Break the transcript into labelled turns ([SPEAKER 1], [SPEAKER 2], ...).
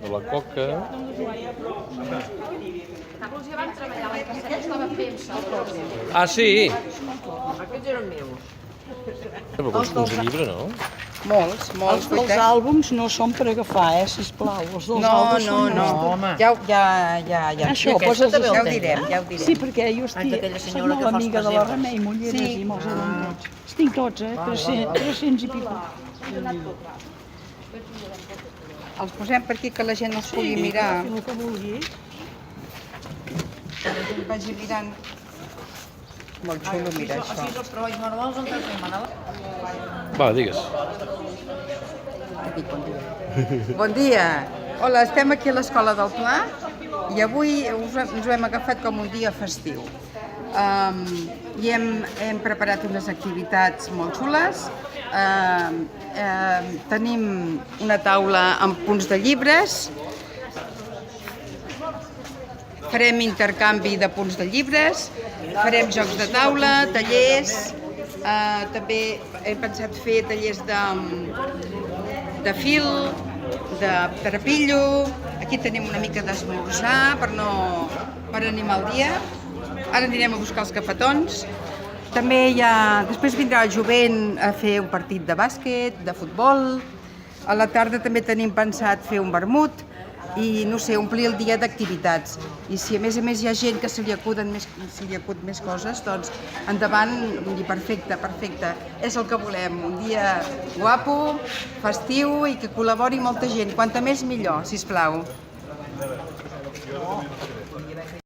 [SPEAKER 1] de la coca.
[SPEAKER 2] Ja van treballar l'any passat, jo estava fent-se.
[SPEAKER 1] Ah, sí?
[SPEAKER 3] Aquests eren meus.
[SPEAKER 1] Però vols un llibre, no?
[SPEAKER 4] Molts.
[SPEAKER 5] Els àlbums no són per agafar, sisplau. Els dels
[SPEAKER 4] No,
[SPEAKER 5] àlbums
[SPEAKER 4] no,
[SPEAKER 5] són
[SPEAKER 4] no.
[SPEAKER 5] només
[SPEAKER 4] Ja.
[SPEAKER 5] Això,
[SPEAKER 3] aquesta també
[SPEAKER 4] Ja
[SPEAKER 3] el
[SPEAKER 4] ho direm, ja ho
[SPEAKER 5] Sí,
[SPEAKER 4] direm.
[SPEAKER 5] perquè jo
[SPEAKER 3] d'aquella
[SPEAKER 5] soc
[SPEAKER 3] senyora que
[SPEAKER 5] molt
[SPEAKER 3] fa els
[SPEAKER 5] amiga de la
[SPEAKER 3] pesebres.
[SPEAKER 5] Remei Mulleres
[SPEAKER 4] Sí.
[SPEAKER 5] i me'ls donen tots. Els tinc tots, 300 i pico.
[SPEAKER 4] Els posem per aquí que la gent els pugui mirar.
[SPEAKER 5] El que vulgui.
[SPEAKER 4] Que la gent vagi mirant. Molt xulo, mira això.
[SPEAKER 3] Així els treballs manuals on te'ls demanava.
[SPEAKER 1] Va, digues.
[SPEAKER 4] Bon dia. Hola, estem aquí a l'Escola del Pla i avui ens ho hem agafat com un dia festiu. I hem preparat unes activitats molt xules. Tenim una taula amb punts de llibres. Farem intercanvi de punts de llibres, farem jocs de taula, tallers, també hem pensat fer tallers de fil, de trapillo. Aquí tenim una mica d'esmorzar per animar el dia. Ara anirem a buscar els cafetons. També després vindrà el jovent a fer un partit de bàsquet, de futbol. A la tarda també tenim pensat fer un vermut i, no sé, omplir el dia d'activitats. I si a més hi ha gent que se li acuden més coses, doncs endavant, i perfecte. És el que volem, un dia guapo, festiu i que col·labori molta gent. Quanta més millor, sisplau.